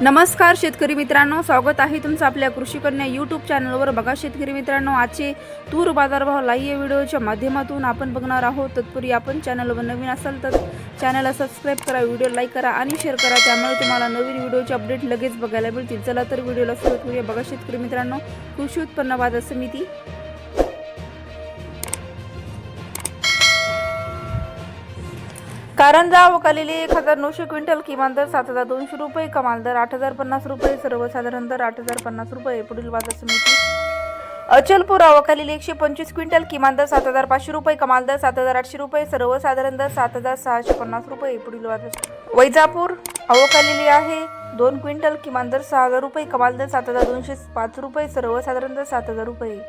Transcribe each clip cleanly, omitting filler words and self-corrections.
नमस्कार शेतकरी मित्रांनो, स्वागत आहे तुमचं आपल्या कृषी कन्या यूट्यूब चॅनलवर। बघा शेतकरी मित्रांनो, आजचे तूर बाजारभाव लाईव्ह व्हिडिओच्या माध्यमातून आपण बघणार आहोत। तत्पूर्वी आपण चॅनलवर नवीन असाल तर चॅनलला सबस्क्राईब करा, व्हिडिओ लाईक करा आणि शेअर करा, त्यामुळे तुम्हाला नवीन व्हिडिओचे अपडेट लगेच बघायला मिळतील। चला तर व्हिडिओला सुरुवात करूया। बघा शेतकरी मित्रांनो, कृषी उत्पन्न बाजार समिती कारंजा आवकालेली 1900 क्विंटल, किमान दर 7200 रुपये, कमाल दर 8050 रुपये, सर्वसाधारण दर 8050 रुपये। पुढील बाजार समिती अचलपूर आवकालेली 125 क्विंटल, किमान दर 7500 रुपये, कमाल दर 7800 रुपये, सर्वसाधारण दर 7650 रुपये। पुढील बाजार वैजापूर आवकालेली आहे 2 क्विंटल, किमान दर 6000 रुपये, कमाल दर 7205 रुपये, सर्वसाधारण दर 7000 रुपये।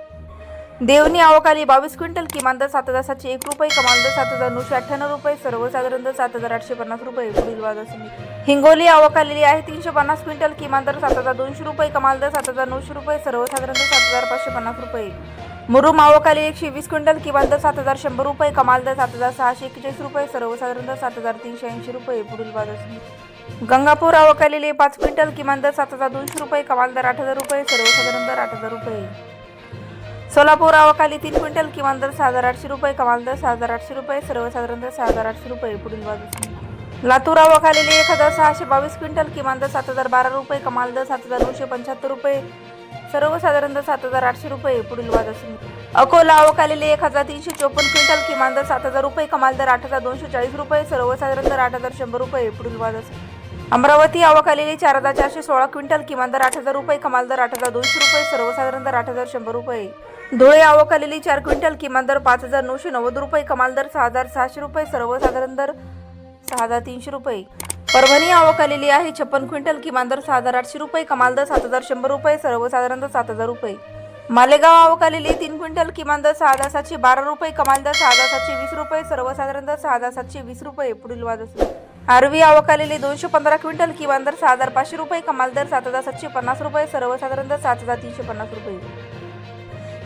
देवनी आवकाली 22 क्विंटल, किमान दर 7701 रुपये, कमाल दर 7998 रुपये, सर्वसाधारण दर 7850 रुपये। पुढील बाजार समिती हिंगोली आवकालेली आहे 350 क्विंटल, किमान दर 7200 रुपये, कमाल दर 7900 रुपये, सर्वसाधारण दर 7550 रुपये। मुरुम आवकाली 120 क्विंटल, किमान दर 7100 रुपये, कमाल दर 7641 रुपये, सर्वसाधारण दर 7380 रुपये। पुढील बाजार समिती गंगापूर आवकालेली 5 क्विंटल, किमान दर 7200 रुपये, कमाल दर 8000 रुपये, सर्वसाधारण दर 8000 रुपये। सोलापूर आवकाली 3 क्विंटल, किमान दर 6800 रुपये, कमाल दर 6800 रुपये, सर्वसाधारण दर 6800 रुपये। पुढील बाजार लातूर आवकालेली 1622 क्विंटल, किमान दर 7012 रुपये, कमाल दर 7975 रुपये, सर्वसाधारण दर 7800 रुपये। पुढील बाजार समिती अकोला आवकालेली 1354 क्विंटल, किमान दर 7000 रुपये, कमाल दर 8240 रुपये, सर्वसाधारण दर 8100 रुपये। पुढील बाजार समिती अमरावती आवकालेली 4416 क्विंटल, किमान दर 8000 रुपये, कमाल दर 8200 रुपये, सर्वसाधारण दर 8100 रुपये। धुळे आवकालेली 4 क्विंटल, किमान दर 5990 रुपये, कमाल दर 6600 रुपये, सर्वसाधारण दर 6300 रुपये। परभणी आवकालेली आहे 56 क्विंटल, किमान दर 6800 रुपये, कमाल दर 7100 रुपये, सर्वसाधारण दर 7000 रुपये। मालेगाव आवकालेली 3 क्विंटल, किमान दर 6712 रुपये, कमाल दर 6720 रुपये, सर्वसाधारण दर 6720 रुपये। पुढील बाजार आरवी आवकालेली 215 क्विंटल, किमान दर 6500 रुपये, कमाल दर 7750 रुपये, सर्वसाधारण दर 7350 रुपये।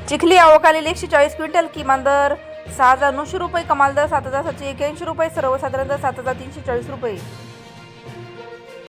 चिखली आवकालेली 140 क्विंटल, किमान दर 6900 रुपये, कमाल दर 7781 रुपये, सर्वसाधारण दर 7340 रुपये।